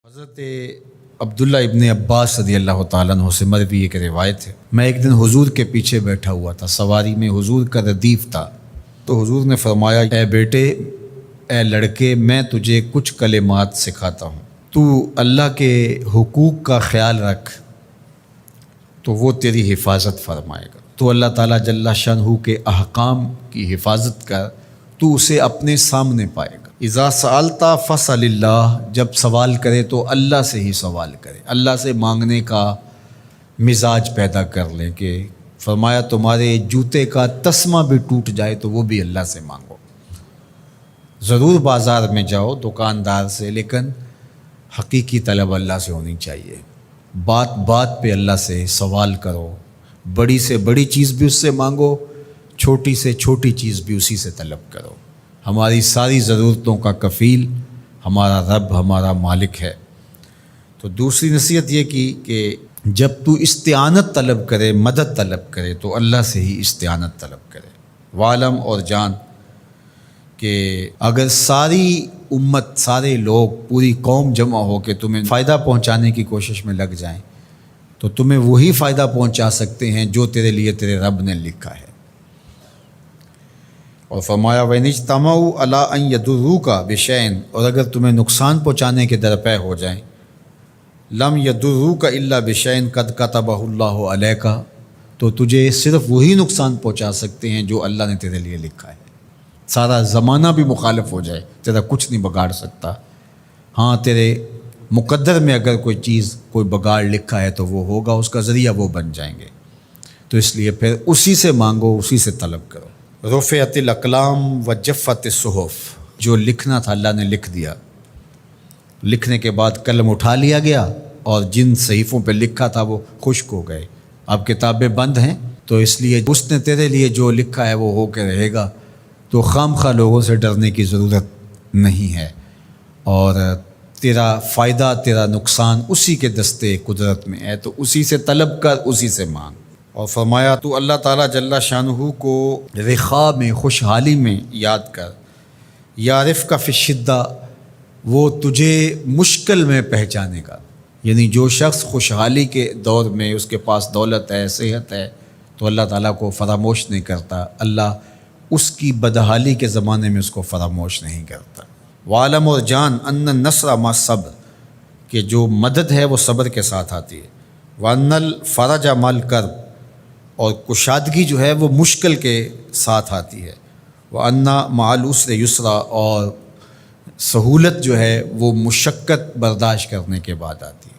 حضرت عبداللہ ابن عباس رضی اللہ تعالیٰ عنہ سے مروی ایک روایت ہے، میں ایک دن حضور کے پیچھے بیٹھا ہوا تھا، سواری میں حضور کا ردیف تھا، تو حضور نے فرمایا اے بیٹے، اے لڑکے، میں تجھے کچھ کلمات سکھاتا ہوں، تو اللہ کے حقوق کا خیال رکھ تو وہ تیری حفاظت فرمائے گا۔ تو اللہ تعالیٰ جل شانہ کے احکام کی حفاظت کر، تو اسے اپنے سامنے پائے گا۔ اذا سألت فاسأل اللہ، جب سوال کرے تو اللہ سے ہی سوال کرے، اللہ سے مانگنے کا مزاج پیدا کر لیں کہ فرمایا تمہارے جوتے کا تسمہ بھی ٹوٹ جائے تو وہ بھی اللہ سے مانگو۔ ضرور بازار میں جاؤ دکاندار سے، لیکن حقیقی طلب اللہ سے ہونی چاہیے۔ بات بات پہ اللہ سے سوال کرو، بڑی سے بڑی چیز بھی اس سے مانگو، چھوٹی سے چھوٹی چیز بھی اسی سے طلب کرو۔ ہماری ساری ضرورتوں کا کفیل ہمارا رب، ہمارا مالک ہے۔ تو دوسری نصیحت یہ کی کہ جب تو استعانت طلب کرے، مدد طلب کرے تو اللہ سے ہی استعانت طلب کرے۔ وعلم، اور جان کہ اگر ساری امت، سارے لوگ، پوری قوم جمع ہو کے تمہیں فائدہ پہنچانے کی کوشش میں لگ جائیں تو تمہیں وہی فائدہ پہنچا سکتے ہیں جو تیرے لیے تیرے رب نے لکھا ہے۔ اور فرمایا وَإِنِ اجْتَمَعُوا عَلَىٰ أَن يَضُرُّوكَ بِشَيْءٍ، اور اگر تمہیں نقصان پہنچانے کے درپے ہو جائیں، لَمْ يَضُرُّوكَ إِلَّا بِشَيْءٍ قَدْ كَتَبَهُ اللَّهُ عَلَيْكَ، تو تجھے صرف وہی نقصان پہنچا سکتے ہیں جو اللہ نے تیرے لیے لکھا ہے۔ سارا زمانہ بھی مخالف ہو جائے، تیرا کچھ نہیں بگاڑ سکتا۔ ہاں، تیرے مقدر میں اگر کوئی چیز، کوئی بگاڑ لکھا ہے تو وہ ہوگا، اس کا ذریعہ وہ بن جائیں گے۔ تو اس لیے پھر اسی سے مانگو، اسی سے طلب کرو۔ رفعت الاقلام وجفت الصحف، جو لکھنا تھا اللہ نے لکھ دیا، لکھنے کے بعد قلم اٹھا لیا گیا اور جن صحیفوں پہ لکھا تھا وہ خشک ہو گئے۔ اب کتابیں بند ہیں، تو اس لیے اس نے تیرے لیے جو لکھا ہے وہ ہو کے رہے گا، تو خام خواہ لوگوں سے ڈرنے کی ضرورت نہیں ہے، اور تیرا فائدہ، تیرا نقصان اسی کے دستے قدرت میں ہے، تو اسی سے طلب کر، اسی سے مانگ۔ اور فرمایا تو اللہ تعالیٰ جل شانہ کو رخاء میں، خوشحالی میں یاد کر، یعرف کا فی الشدہ، وہ تجھے مشکل میں پہچانے گا۔ یعنی جو شخص خوشحالی کے دور میں اس کے پاس دولت ہے، صحت ہے، تو اللہ تعالیٰ کو فراموش نہیں کرتا، اللہ اس کی بدحالی کے زمانے میں اس کو فراموش نہیں کرتا۔ وعلم، اور جان، ان النصر مع الصبر، کہ جو مدد ہے وہ صبر کے ساتھ آتی ہے۔ وان الفرج مع الکرب، اور کشادگی جو ہے وہ مشکل کے ساتھ آتی ہے۔ وان مع العسر یسرا، اور سہولت جو ہے وہ مشقت برداشت کرنے کے بعد آتی ہے۔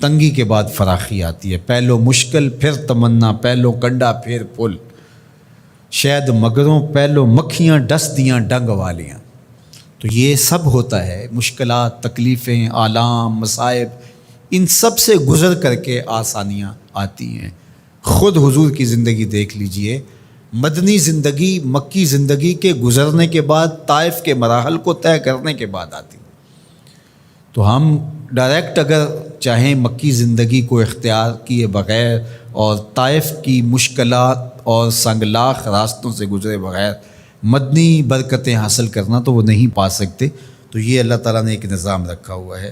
تنگی کے بعد فراخی آتی ہے، پہلو مشکل پھر تمنا، پہلو کنڈا پھر پھول، شاید مگروں پہلو مکھیاں ڈس دیاں ڈنگ والیاں۔ تو یہ سب ہوتا ہے، مشکلات، تکلیفیں، آلام، مصائب، ان سب سے گزر کر کے آسانیاں آتی ہیں۔ خود حضور کی زندگی دیکھ لیجئے، مدنی زندگی مکی زندگی کے گزرنے کے بعد طائف کے مراحل کو طے کرنے کے بعد آتی۔ تو ہم ڈائریکٹ اگر چاہیں مکی زندگی کو اختیار کیے بغیر اور طائف کی مشکلات اور سنگلاخ راستوں سے گزرے بغیر مدنی برکتیں حاصل کرنا، تو وہ نہیں پا سکتے۔ تو یہ اللہ تعالیٰ نے ایک نظام رکھا ہوا ہے۔